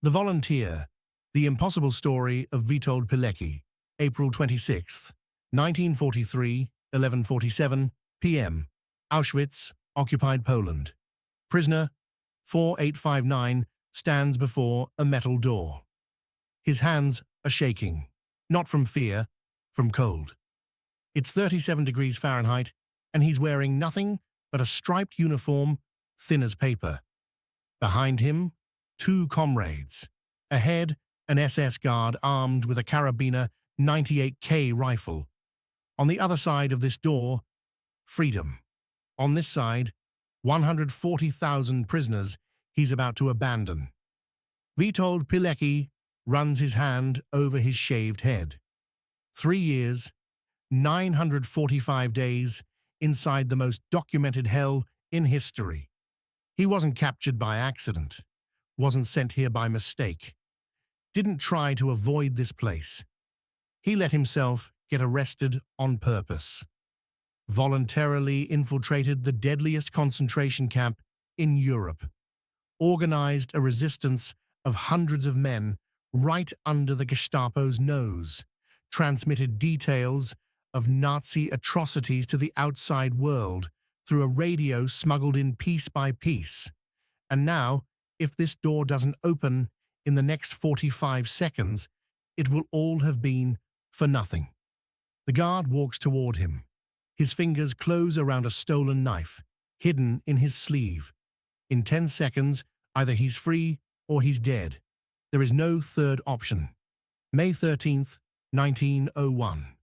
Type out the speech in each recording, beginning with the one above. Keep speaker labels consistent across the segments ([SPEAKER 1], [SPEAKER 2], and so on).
[SPEAKER 1] The Volunteer, The Impossible Story of Witold Pilecki, April 26, 1943, 11:47 p.m. Auschwitz, occupied Poland. Prisoner 4859 stands before a metal door. His hands are shaking, not from fear, from cold. It's 37 degrees Fahrenheit, and he's wearing nothing but a striped uniform, thin as paper. Behind him, two comrades. Ahead, an SS guard armed with a Carabiner 98K rifle. On the other side of this door, freedom. On this side, 140,000 prisoners he's about to abandon. Witold Pilecki runs his hand over his shaved head. 3 years, 945 days inside the most documented hell in history. He wasn't captured by accident, wasn't sent here by mistake, didn't try to avoid this place. He let himself get arrested on purpose. Voluntarily infiltrated the deadliest concentration camp in Europe, organized a resistance of hundreds of men right under the Gestapo's nose, transmitted details of Nazi atrocities to the outside world through a radio smuggled in piece by piece. And now, if this door doesn't open in the next 45 seconds, it will all have been for nothing. The guard walks toward him. His fingers close around a stolen knife, hidden in his sleeve. In 10 seconds, either he's free or he's dead. There is no third option. May 13th, 1901.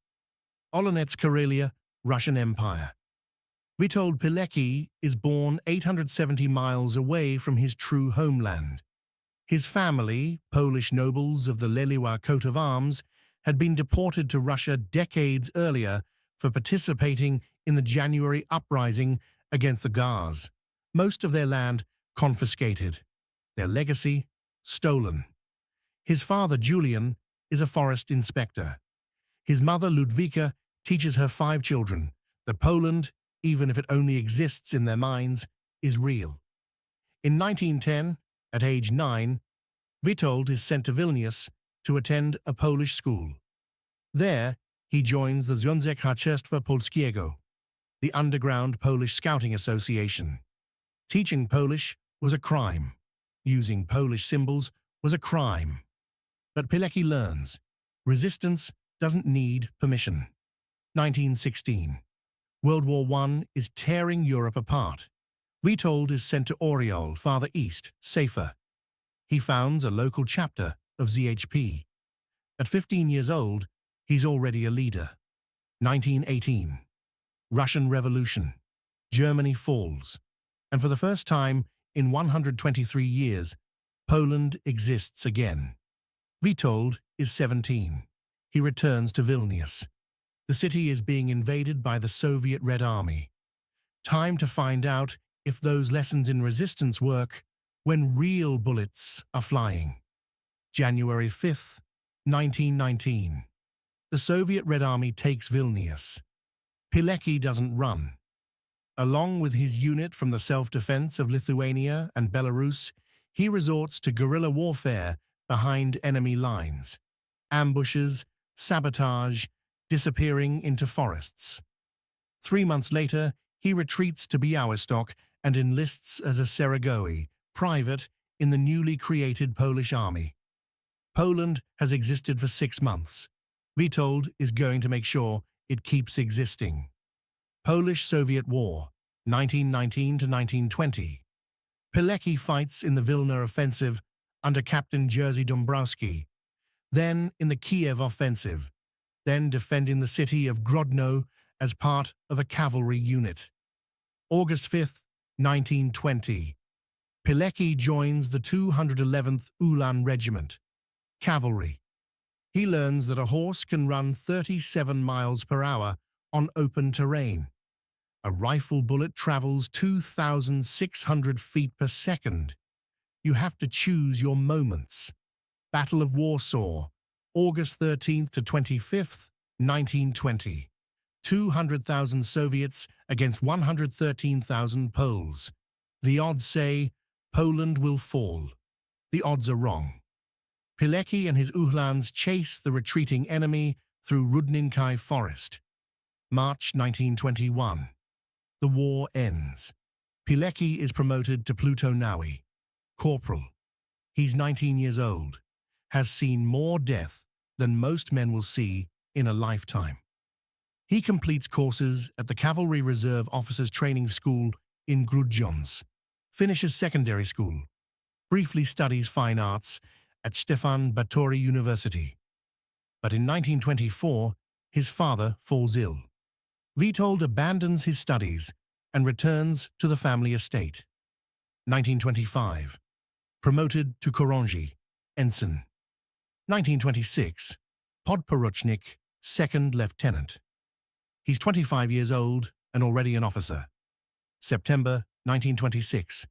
[SPEAKER 1] Olonets, Karelia, Russian Empire. Witold Pilecki is born 870 miles away from his true homeland. His family, Polish nobles of the WWII coat of arms, had been deported to Russia decades earlier for participating in the January uprising against the Tsars. Most of their land confiscated, their legacy stolen. His father, Julian, is a forest inspector. His mother, Ludwika, teaches her 5 children that Poland, even if it only exists in their minds, is real. In 1910, at age 9, Witold is sent to Vilnius to attend a Polish school. There, he joins the Związek Harcerstwa Polskiego, the underground Polish Scouting Association. Teaching Polish was a crime. Using Polish symbols was a crime. But Pilecki learns, resistance doesn't need permission. 1916. World War I is tearing Europe apart. Witold is sent to Oriol, farther east, safer. He founds a local chapter of ZHP. At 15 years old, he's already a leader. 1918. Russian Revolution. Germany falls. And for the first time in 123 years, Poland exists again. Witold is 17. He returns to Vilnius. The city is being invaded by the Soviet Red Army. Time to find out if those lessons in resistance work when real bullets are flying. January 5th, 1919. The Soviet Red Army takes Vilnius. Pilecki doesn't run. Along with his unit from the self-defense of Lithuania and Belarus, he resorts to guerrilla warfare behind enemy lines. Ambushes, sabotage, disappearing into forests. 3 months later, he retreats to Białystok and enlists as a Szeregowy, private, in the newly created Polish army. Poland has existed for 6 months. Witold is going to make sure it keeps existing. Polish-Soviet War, 1919 to 1920. Pilecki fights in the Vilna offensive under Captain Jerzy Dąbrowski, then in the Kiev offensive, then defending the city of Grodno as part of a cavalry unit. August 5th, 1920. Pilecki joins the 211th Ulan Regiment, cavalry. He learns that a horse can run 37 miles per hour on open terrain. A rifle bullet travels 2,600 feet per second. You have to choose your moments. Battle of Warsaw, August 13th to 25th, 1920. 200,000 Soviets against 113,000 Poles. The odds say Poland will fall. The odds are wrong. Pilecki and his Uhlans chase the retreating enemy through Rudninkai Forest. March 1921. The war ends. Pilecki is promoted to Plutonawi, corporal. He's 19 years old, has seen more death than most men will see in a lifetime. He completes courses at the Cavalry Reserve Officers Training School in Grudziądz, finishes secondary school, briefly studies fine arts at Stefan Batory University. But in 1924, his father falls ill. Witold abandons his studies and returns to the family estate. 1925. Promoted to Chorąży, ensign. 1926. Podporucznik, second lieutenant. He's 25 years old and already an officer. September 1926.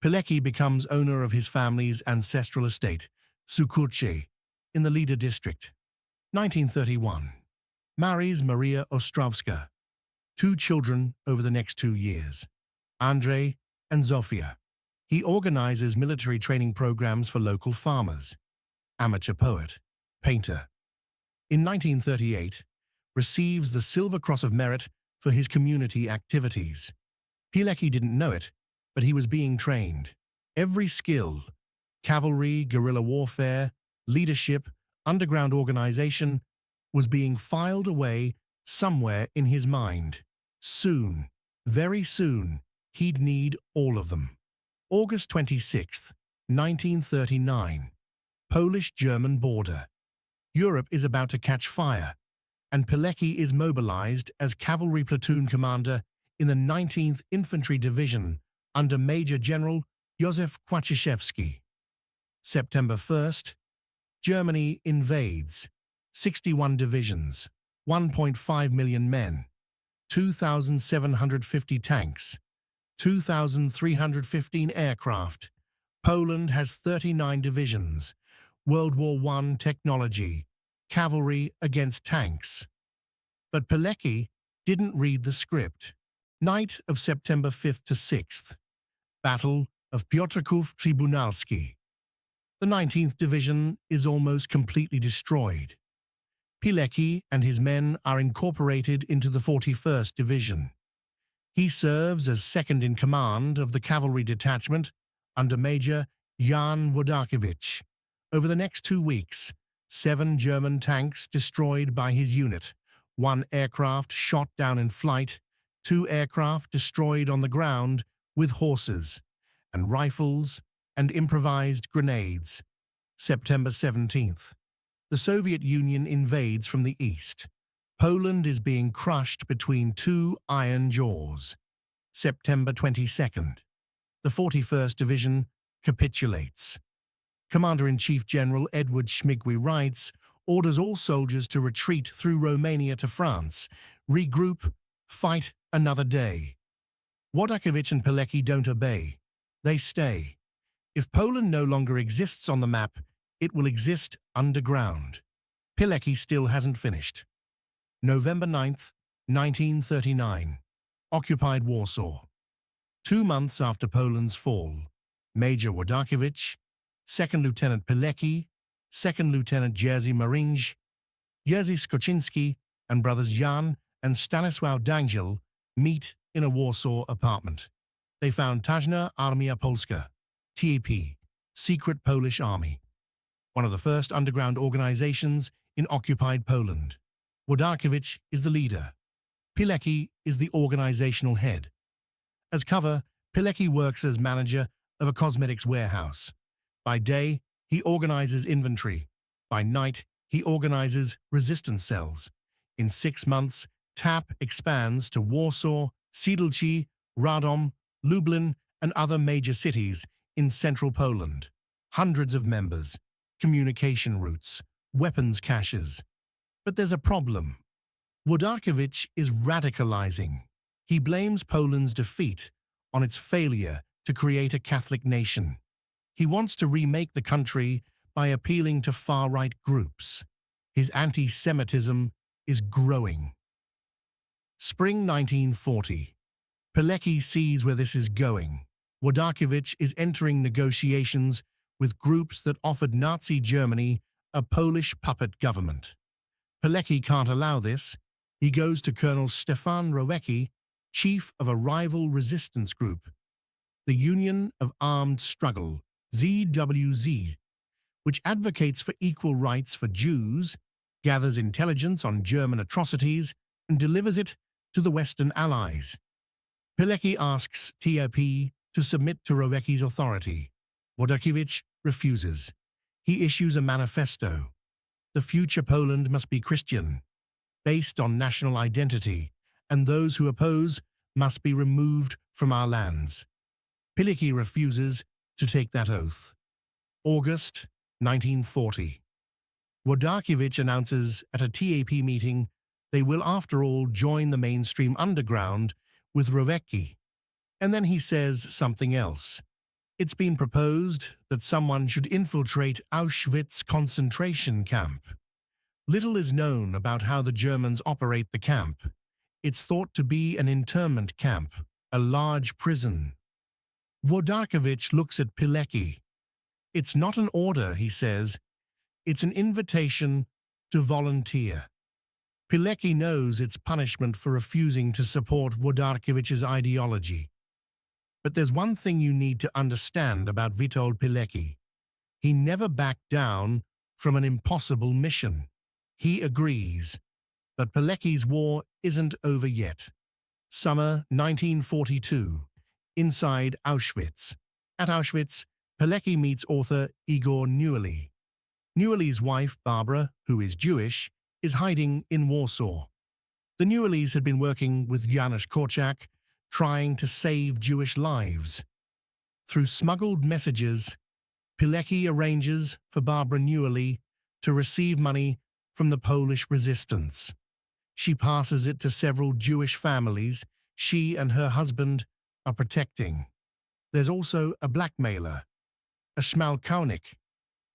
[SPEAKER 1] Pilecki becomes owner of his family's ancestral estate, Sukurcze, in the Lida district. 1931. Marries Maria Ostrowska. 2 children over the next 2 years, Andrzej and Zofia. He organizes military training programs for local farmers. Amateur poet, painter. In 1938, receives the Silver Cross of Merit for his community activities. Pilecki didn't know it, but he was being trained. Every skill, cavalry, guerrilla warfare, leadership, underground organization, was being filed away somewhere in his mind. Soon, very soon, he'd need all of them. August 26, 1939. Polish-German border. Europe is about to catch fire, and Pilecki is mobilized as cavalry platoon commander in the 19th Infantry Division under Major General Józef Kłaszewski. September 1st. Germany invades. 61 divisions, 1.5 million men, 2,750 tanks, 2,315 aircraft. Poland has 39 divisions. World War I technology, cavalry against tanks. But Pilecki didn't read the script. Night of September 5th to 6th. Battle of Piotrków Trybunalski. The 19th Division is almost completely destroyed. Pilecki and his men are incorporated into the 41st Division. He serves as second in command of the cavalry detachment under Major Jan Wojciechowicz. Over the next 2 weeks, 7 German tanks destroyed by his unit, 1 aircraft shot down in flight, 2 aircraft destroyed on the ground with horses, and rifles and improvised grenades. September 17th. The Soviet Union invades from the east. Poland is being crushed between 2 iron jaws. September 22nd. The 41st Division capitulates. Commander-in-Chief General Edward Śmigły writes, orders all soldiers to retreat through Romania to France, regroup, fight another day. Wojciechowicz and Pilecki don't obey. They stay. If Poland no longer exists on the map, it will exist underground. Pilecki still hasn't finished. November 9th, 1939. Occupied Warsaw. 2 months after Poland's fall, Major Wojciechowicz, Second Lieutenant Pilecki, Second Lieutenant Jerzy Marinj, Jerzy Skoczynski, and brothers Jan and Stanisław Dangiel meet in a Warsaw apartment. They found Tajna Armia Polska, TAP, Secret Polish Army, one of the first underground organizations in occupied Poland. Wojciechowicz is the leader. Pilecki is the organizational head. As cover, Pilecki works as manager of a cosmetics warehouse. By day, he organizes inventory. By night, he organizes resistance cells. In 6 months, TAP expands to Warsaw, Siedlce, Radom, Lublin, and other major cities in central Poland. Hundreds of members, communication routes, weapons caches. But there's a problem. Wojciechowicz is radicalizing. He blames Poland's defeat on its failure to create a Catholic nation. He wants to remake the country by appealing to far-right groups. His anti-Semitism is growing. Spring 1940. Pilecki sees where this is going. Wojciechowicz is entering negotiations with groups that offered Nazi Germany a Polish puppet government. Pilecki can't allow this. He goes to Colonel Stefan Rowecki, chief of a rival resistance group, the Union of Armed Struggle, WWII, which advocates for equal rights for Jews, gathers intelligence on German atrocities, and delivers it to the Western Allies. Pilecki asks TOP to submit to Rowecki's authority. Wojtkiewicz refuses. He issues a manifesto. The future Poland must be Christian, based on national identity, and those who oppose must be removed from our lands. Pilecki refuses to take that oath. August 1940. Wojtkiewicz announces at a TAP meeting they will after all join the mainstream underground with Rowecki. And then he says something else. It's been proposed that someone should infiltrate Auschwitz concentration camp. Little is known about how the Germans operate the camp. It's thought to be an internment camp, a large prison. Wojtkiewicz looks at Pilecki. It's not an order, he says. It's an invitation to volunteer. Pilecki knows it's punishment for refusing to support Wojtkiewicz's ideology. But there's one thing you need to understand about Witold Pilecki. He never backed down from an impossible mission. He agrees. But Pilecki's war isn't over yet. Summer 1942. Inside Auschwitz. At Auschwitz, Pilecki meets author Igor Neuerli. Neuerli's wife, Barbara, who is Jewish, is hiding in Warsaw. The Neuerlis had been working with Janusz Korczak, trying to save Jewish lives. Through smuggled messages, Pilecki arranges for Barbara Neuerli to receive money from the Polish resistance. She passes it to several Jewish families she and her husband are protecting. There's also a blackmailer, a Schmalkalnik.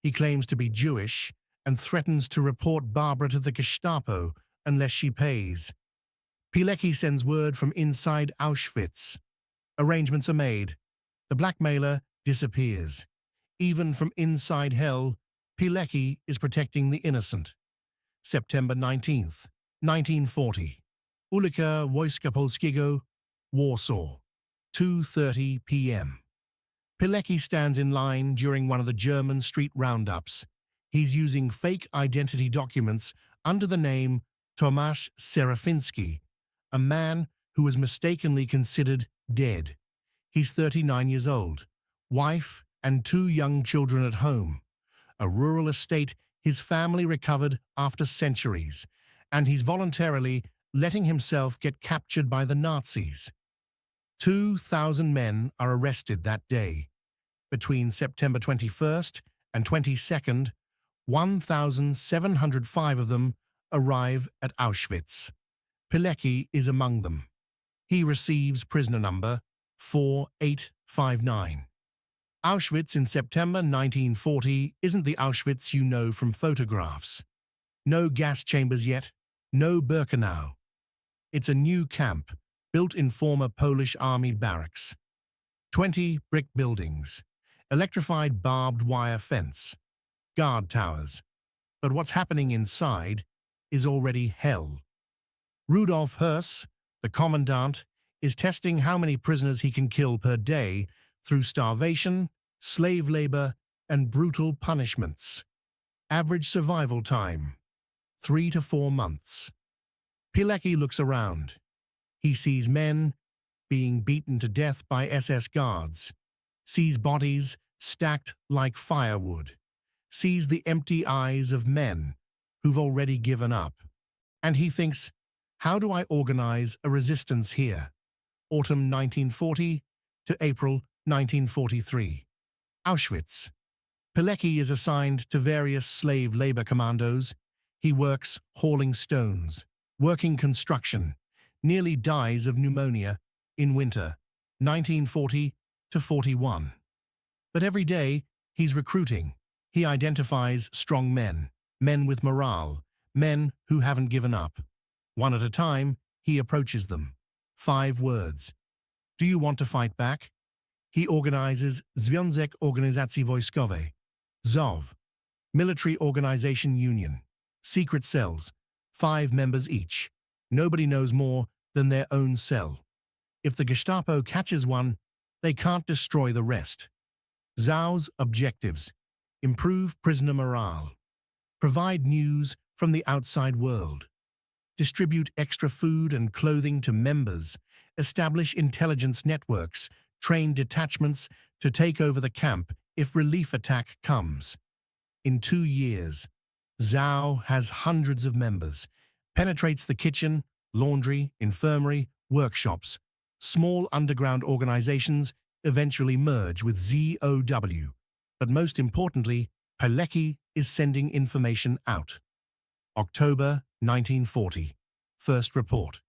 [SPEAKER 1] He claims to be Jewish and threatens to report Barbara to the Gestapo unless she pays. Pilecki sends word from inside Auschwitz. Arrangements are made. The blackmailer disappears. Even from inside hell, Pilecki is protecting the innocent. September 19th, 1940. Ulica Wojska Polskiego, Warsaw, 2:30 p.m. Pilecki stands in line during one of the German street roundups. He's using fake identity documents under the name Tomasz Serafiński, a man who was mistakenly considered dead. He's 39 years old, wife and 2 young children at home, a rural estate his family recovered after centuries, and he's voluntarily letting himself get captured by the Nazis. 2,000 men are arrested that day. Between September 21st and 22nd, 1,705 of them arrive at Auschwitz. Pilecki is among them. He receives prisoner number 4859. Auschwitz in September 1940 isn't the Auschwitz you know from photographs. No gas chambers yet, no Birkenau. It's a new camp built in former Polish army barracks. 20 brick buildings, electrified barbed wire fence, guard towers. But what's happening inside is already hell. Rudolf Höss, the commandant, is testing how many prisoners he can kill per day through starvation, slave labor, and brutal punishments. Average survival time, 3 to 4 months. Pilecki looks around. He sees men being beaten to death by SS guards, sees bodies stacked like firewood, sees the empty eyes of men who've already given up. And he thinks, how do I organize a resistance here? Autumn 1940 to April 1943. Auschwitz. Pilecki is assigned to various slave labor commandos. He works hauling stones, working construction, nearly dies of pneumonia in winter 1940 to 41. But every day he's recruiting. He identifies strong men, men with morale, men who haven't given up. One at a time, he approaches them. 5 words. Do you want to fight back? He organizes Związek Organizacji Wojskowej, ZOV, Military Organization Union, secret cells, 5 members each. Nobody knows more than their own cell. If the Gestapo catches one, they can't destroy the rest. ZOV's objectives: improve prisoner morale, provide news from the outside world, distribute extra food and clothing to members, establish intelligence networks, train detachments to take over the camp if relief attack comes. In 2 years, ZOV has hundreds of members, penetrates the kitchen, laundry, infirmary, workshops. Small underground organizations eventually merge with ZOW. But most importantly, Pilecki is sending information out. October 1940. First report.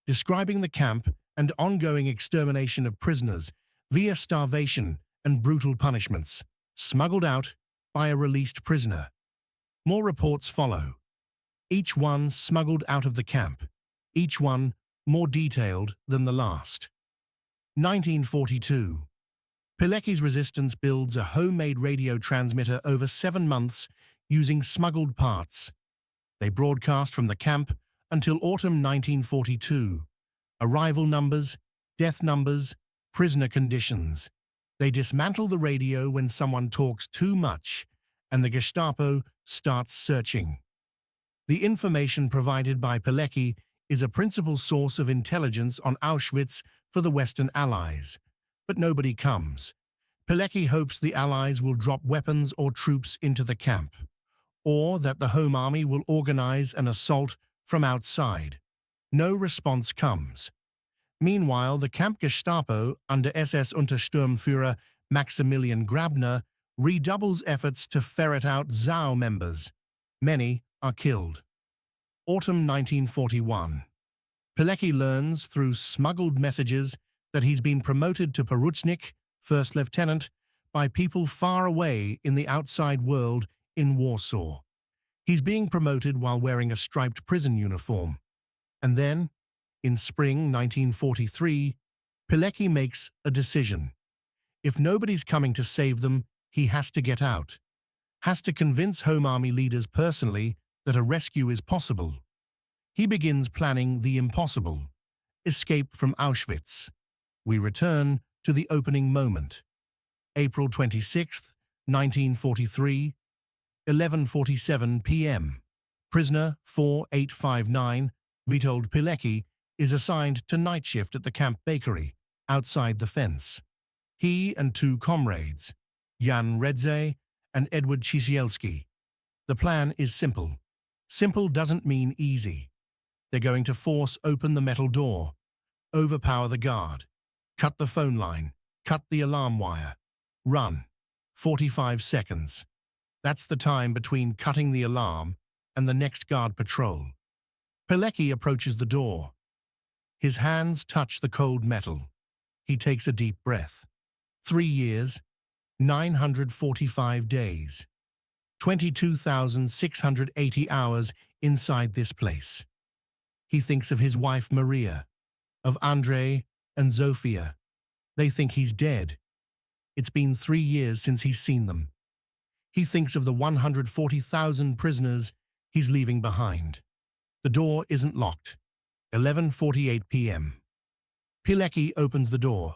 [SPEAKER 1] Describing the camp and ongoing extermination of prisoners via starvation and brutal punishments, smuggled out by a released prisoner. More reports follow, each one smuggled out of the camp, each one more detailed than the last. 1942. Pilecki's resistance builds a homemade radio transmitter over 7 months using smuggled parts. They broadcast from the camp until autumn 1942. Arrival numbers, death numbers, prisoner conditions. They dismantle the radio when someone talks too much, and the Gestapo starts searching. The information provided by Pilecki is a principal source of intelligence on Auschwitz for the Western Allies. But nobody comes. Pilecki hopes the Allies will drop weapons or troops into the camp, or that the Home Army will organize an assault from outside. No response comes. Meanwhile, the Camp Gestapo, under SS Untersturmführer Maximilian Grabner, redoubles efforts to ferret out ZOW members. Many are killed. Autumn 1941. Pilecki learns through smuggled messages that he's been promoted to Porucznik, first lieutenant, by people far away in the outside world in Warsaw. He's being promoted while wearing a striped prison uniform. And then, in spring 1943, Pilecki makes a decision. If nobody's coming to save them, he has to get out. Has to convince Home Army leaders personally that a rescue is possible. He begins planning the impossible: escape from Auschwitz. We return to the opening moment. April 26, 1943, 11:47 p.m. Prisoner 4859, Witold Pilecki, is assigned to night shift at the camp bakery, outside the fence. He and 2 comrades, Jan Redze and Edward Cisielski. The plan is simple. Simple doesn't mean easy. They're going to force open the metal door, overpower the guard, cut the phone line, cut the alarm wire, run. 45 seconds. That's the time between cutting the alarm and the next guard patrol. Pilecki approaches the door. His hands touch the cold metal. He takes a deep breath. 3 years, 945 days, 22,680 hours inside this place. He thinks of his wife Maria, of Andrei and Zofia. They think he's dead. It's been 3 years since he's seen them. He thinks of the 140,000 prisoners he's leaving behind. The door isn't locked. 11:48 p.m. Pilecki opens the door.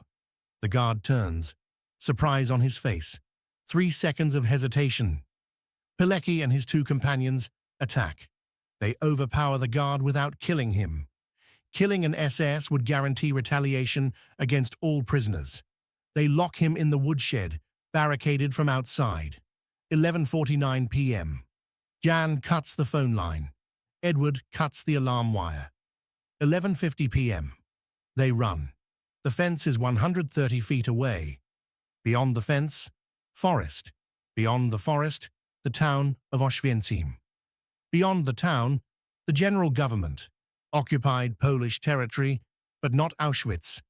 [SPEAKER 1] The guard turns, surprise on his face. 3 seconds of hesitation. Pilecki and his 2 companions attack. They overpower the guard without killing him. Killing an SS would guarantee retaliation against all prisoners. They lock him in the woodshed, barricaded from outside. 11:49 p.m. Jan cuts the phone line. Edward cuts the alarm wire. 11:50 p.m. They run. The fence is 130 feet away. Beyond the fence, forest. Beyond the forest, the town of Auschwitz. Beyond the town, the general government. Occupied Polish territory, but not Auschwitz.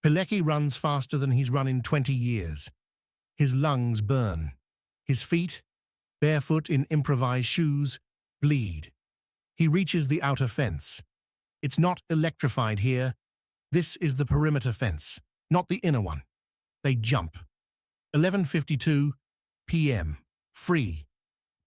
[SPEAKER 1] Pilecki runs faster than he's run in 20 years. His lungs burn. His feet, barefoot in improvised shoes, bleed. He reaches the outer fence. It's not electrified here. This is the perimeter fence, not the inner one. They jump. 11:52 p.m. Free.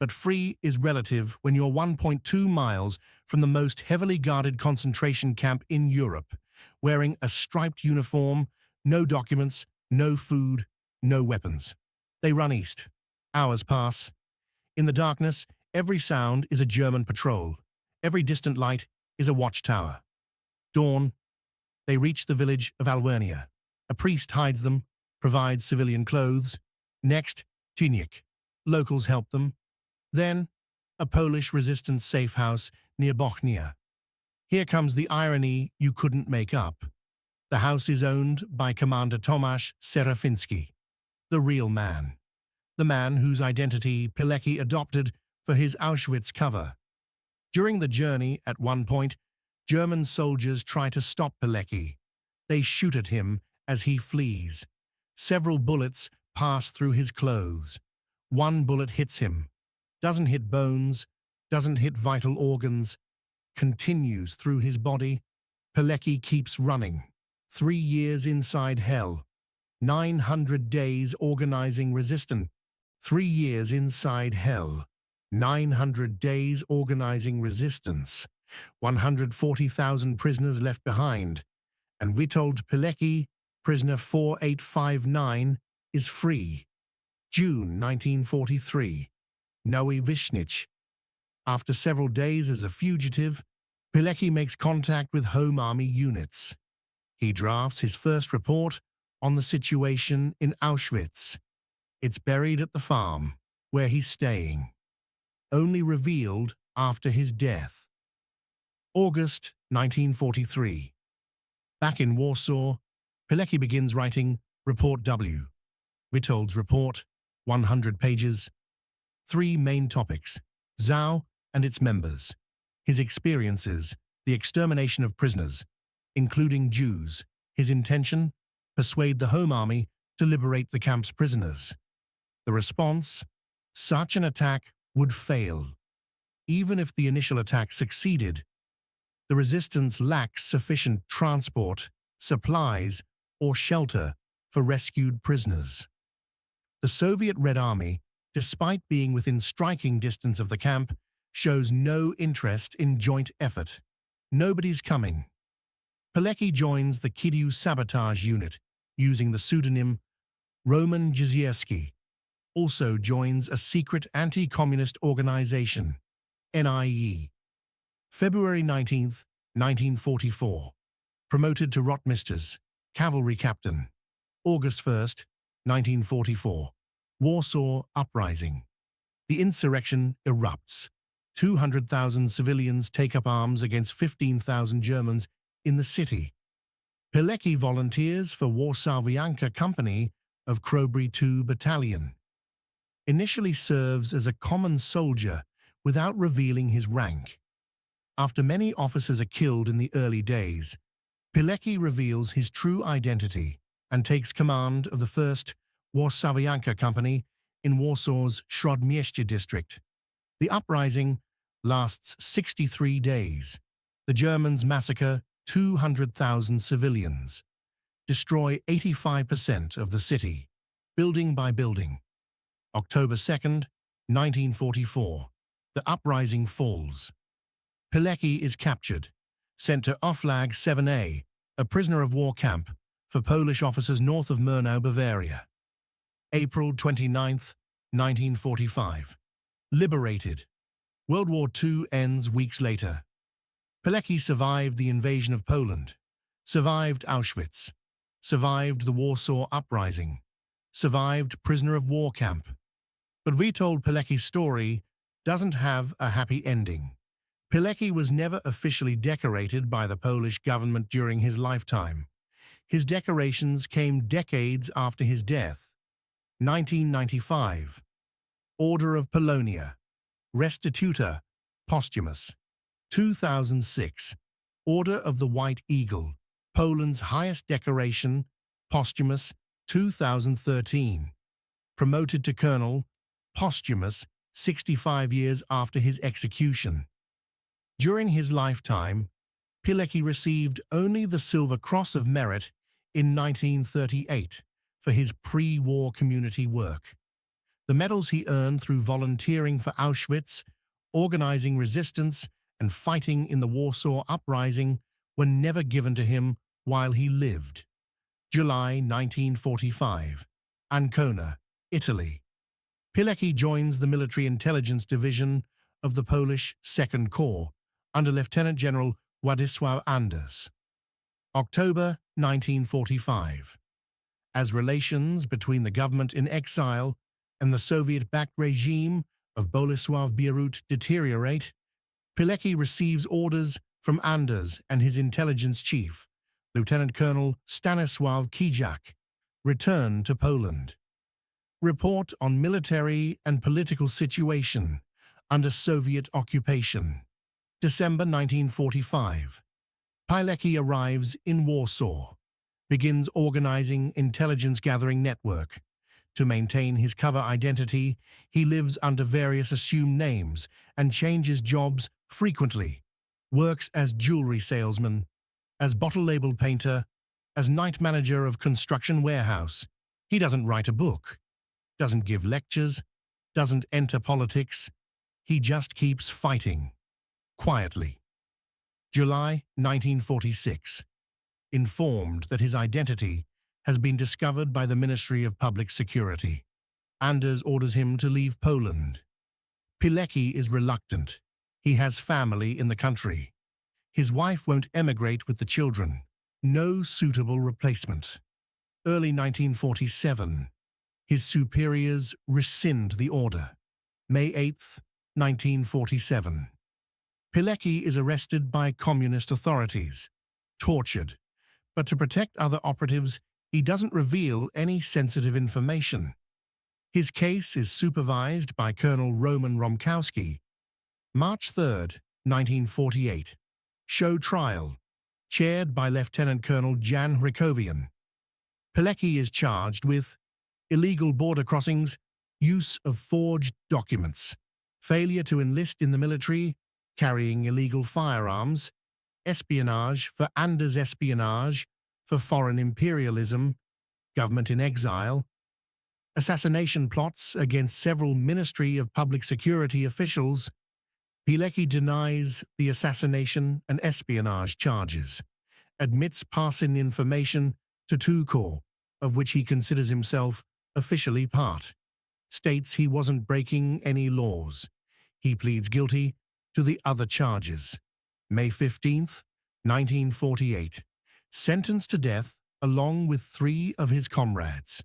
[SPEAKER 1] But free is relative when you're 1.2 miles from the most heavily guarded concentration camp in Europe, wearing a striped uniform, no documents, no food, no weapons. They run east. Hours pass. In the darkness, every sound is a German patrol. Every distant light is a watchtower. Dawn. They reach the village of Alwernia. A priest hides them, provides civilian clothes. Next, Tuniek. Locals help them. Then, a Polish resistance safe house near Bochnia. Here comes the irony you couldn't make up. The house is owned by Commander Tomasz Serafiński, the real man. The man whose identity Pilecki adopted for his Auschwitz cover. During the journey, at one point, German soldiers try to stop Pilecki. They shoot at him as he flees. Several bullets pass through his clothes. One bullet hits him. Doesn't hit bones, doesn't hit vital organs, continues through his body. Pilecki keeps running. 3 years inside hell. 900 days organizing resistance. 3 years inside hell. 900 days organizing resistance. 140,000 prisoners left behind. And Witold Pilecki, prisoner 4859, is free. June 1943. Nowy Wiśnicz. After several days as a fugitive, Pilecki makes contact with Home Army units. He drafts his first report on the situation in Auschwitz. It's buried at the farm, where he's staying. Only revealed after his death. August 1943. Back in Warsaw, Pilecki begins writing Report W. Witold's report, 100 pages. 3 main topics: ZOW and its members, his experiences, the extermination of prisoners, including Jews, his intention, persuade the Home Army to liberate the camp's prisoners. The response: such an attack would fail. Even if the initial attack succeeded, the resistance lacks sufficient transport, supplies, or shelter for rescued prisoners. The Soviet Red Army, despite being within striking distance of the camp, shows no interest in joint effort. Nobody's coming. Pilecki joins the Kyiv sabotage unit, using the pseudonym Roman Jezierski. Also joins a secret anti-communist organization, NIE. February 19, 1944. Promoted to Rotmisters, cavalry captain. August 1, 1944. Warsaw Uprising. The insurrection erupts. 200,000 civilians take up arms against 15,000 Germans in the city. Pilecki volunteers for Warsawianka Company of Krobry II Battalion. Initially serves as a common soldier without revealing his rank. After many officers are killed in the early days, Pilecki reveals his true identity and takes command of the 1st Warsawianka Company in Warsaw's Śródmieście district. The uprising lasts 63 days. The Germans massacre 200,000 civilians, destroy 85% of the city, building by building. October 2nd, 1944. The uprising falls. Pilecki is captured, sent to Oflag 7A, a prisoner of war camp for Polish officers north of Murnau, Bavaria. April 29, 1945. Liberated. World War II ends weeks later. Pilecki survived the invasion of Poland, survived Auschwitz, survived the Warsaw Uprising, survived prisoner of war camp. But Witold Pilecki's story doesn't have a happy ending. Pilecki was never officially decorated by the Polish government during his lifetime. His decorations came decades after his death. 1995. Order of Polonia. Restituta, posthumous. 2006. Order of the White Eagle, Poland's highest decoration, posthumous, 2013. Promoted to colonel, posthumous, 65 years after his execution. During his lifetime, Pilecki received only the Silver Cross of Merit in 1938 for his pre-war community work. The medals he earned through volunteering for Auschwitz, organizing resistance, and fighting in the Warsaw Uprising were never given to him while he lived. July 1945. Ancona, Italy. Pilecki joins the Military Intelligence Division of the Polish Second Corps under Lieutenant General Władysław Anders. October 1945. As relations between the government in exile and the Soviet-backed regime of Bolesław Bierut deteriorate, Pilecki receives orders from Anders and his intelligence chief, Lieutenant Colonel Stanisław Kijak, return to Poland. Report on military and political situation under Soviet occupation. December 1945. Pilecki arrives in Warsaw, begins organizing intelligence-gathering network. To maintain his cover identity, he lives under various assumed names and changes jobs frequently, works as jewelry salesman, as bottle label painter, as night manager of construction warehouse. He doesn't write a book, doesn't give lectures, doesn't enter politics. He just keeps fighting, quietly. July 1946. Informed that his identity has been discovered by the Ministry of Public Security, Anders orders him to leave Poland. Pilecki is reluctant. He has family in the country. His wife won't emigrate with the children. No suitable replacement. Early 1947. His superiors rescind the order. May 8, 1947. Pilecki is arrested by communist authorities, tortured, but to protect other operatives, he doesn't reveal any sensitive information. His case is supervised by Colonel Roman Romkowski. March 3, 1948. Show trial, chaired by Lieutenant Colonel Jan Hrykowian. Pilecki is charged with illegal border crossings, use of forged documents, failure to enlist in the military, carrying illegal firearms, espionage for Anders' espionage for foreign imperialism, government in exile, assassination plots against several Ministry of Public Security officials. Pilecki denies the assassination and espionage charges, admits passing information to two corps, of which he considers himself officially part, states he wasn't breaking any laws. He pleads guilty to the other charges. May 15, 1948. Sentenced to death along with 3 of his comrades.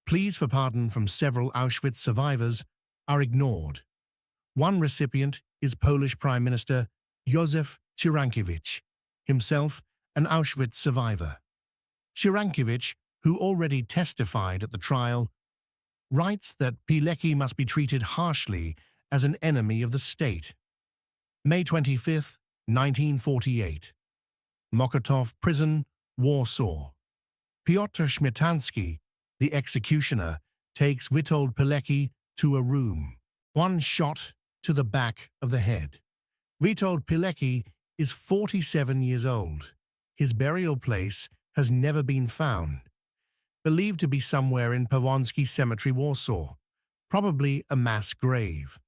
[SPEAKER 1] Pleas for pardon from several Auschwitz survivors are ignored. One recipient is Polish Prime Minister Józef Cyrankiewicz, himself an Auschwitz survivor. Cyrankiewicz, who already testified at the trial, writes that Pilecki must be treated harshly as an enemy of the state. May 25, 1948. Mokotów Prison, Warsaw. Piotr Śmietański, the executioner, takes Witold Pilecki to a room. One shot to the back of the head. Witold Pilecki is 47 years old. His burial place has never been found. Believed to be somewhere in Pawłowski Cemetery, Warsaw, probably a mass grave.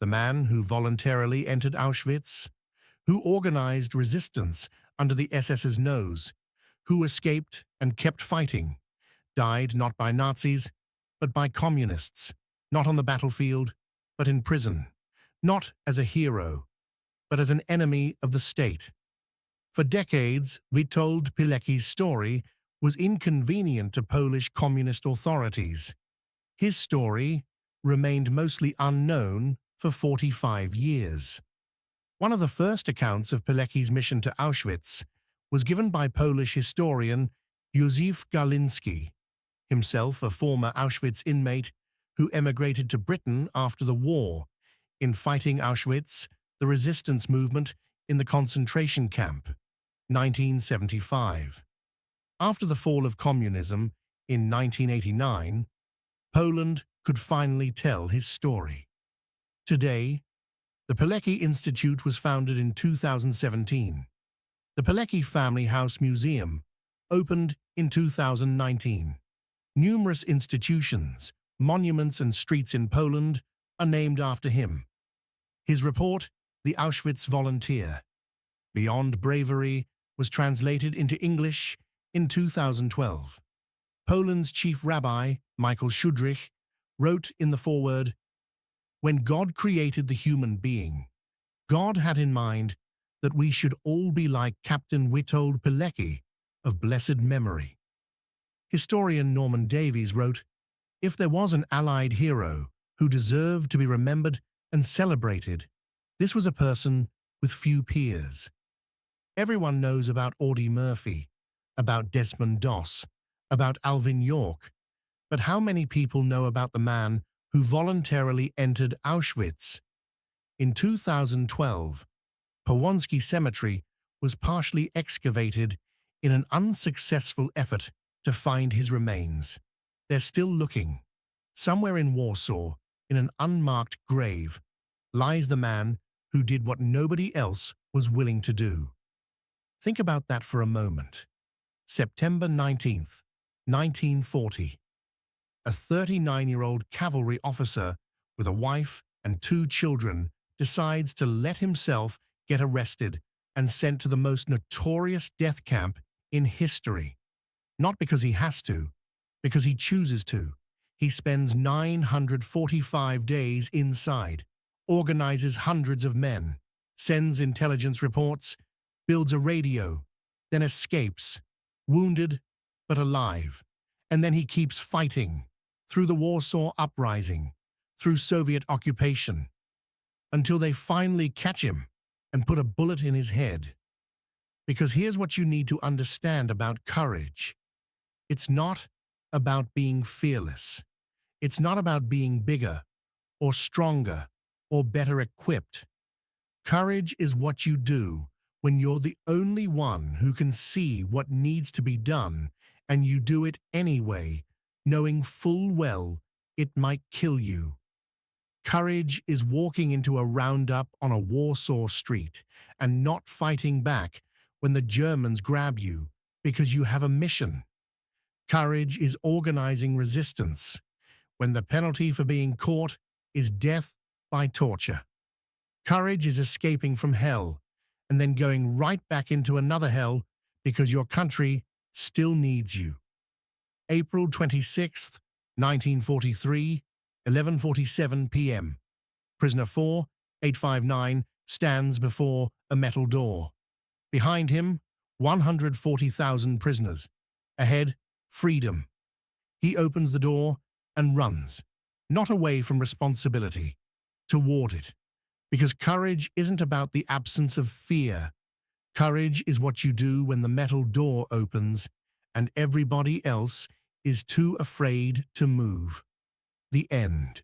[SPEAKER 1] The man who voluntarily entered Auschwitz, who organized resistance under the SS's nose, who escaped and kept fighting, died not by Nazis, but by communists, not on the battlefield, but in prison, not as a hero, but as an enemy of the state. For decades, Witold Pilecki's story was inconvenient to Polish communist authorities. His story remained mostly unknown for 45 years. One of the first accounts of Pilecki's mission to Auschwitz was given by Polish historian Józef Galinski, himself a former Auschwitz inmate who emigrated to Britain after the war, in fighting Auschwitz, the resistance movement in the concentration camp, 1975. After the fall of communism in 1989, Poland could finally tell his story. Today, the Pilecki Institute was founded in 2017. The Pilecki Family House Museum opened in 2019. Numerous institutions, monuments and streets in Poland are named after him. His report, The Auschwitz Volunteer, Beyond Bravery, was translated into English in 2012. Poland's chief rabbi, Michael Szudrich, wrote in the foreword, "When God created the human being, God had in mind that we should all be like Captain Witold Pilecki of blessed memory." Historian Norman Davies wrote, "If there was an Allied hero who deserved to be remembered and celebrated, this was a person with few peers." Everyone knows about Audie Murphy, about Desmond Doss, about Alvin York, but how many people know about the man who voluntarily entered Auschwitz? In 2012, Powązki Cemetery was partially excavated in an unsuccessful effort to find his remains. They're still looking. Somewhere in Warsaw, in an unmarked grave, lies the man who did what nobody else was willing to do. Think about that for a moment. September 19th, 1940. A 39-year-old cavalry officer with a wife and 2 children decides to let himself get arrested and sent to the most notorious death camp in history. Not because he has to, because he chooses to. He spends 945 days inside, organizes hundreds of men, sends intelligence reports, builds a radio, then escapes, wounded but alive. And then he keeps fighting, through the Warsaw Uprising, through Soviet occupation, until they finally catch him and put a bullet in his head. Because here's what you need to understand about courage. It's not about being fearless. It's not about being bigger or stronger or better equipped. Courage is what you do when you're the only one who can see what needs to be done, and you do it anyway, knowing full well it might kill you. Courage is walking into a roundup on a Warsaw street and not fighting back when the Germans grab you because you have a mission. Courage is organizing resistance when the penalty for being caught is death by torture. Courage is escaping from hell and then going right back into another hell because your country still needs you. April 26th, 1943, 11:47 p.m. Prisoner 4859 stands before a metal door. Behind him, 140,000 prisoners. Ahead, freedom. He opens the door and runs, not away from responsibility, toward it. Because courage isn't about the absence of fear. Courage is what you do when the metal door opens and everybody else is too afraid to move. The end.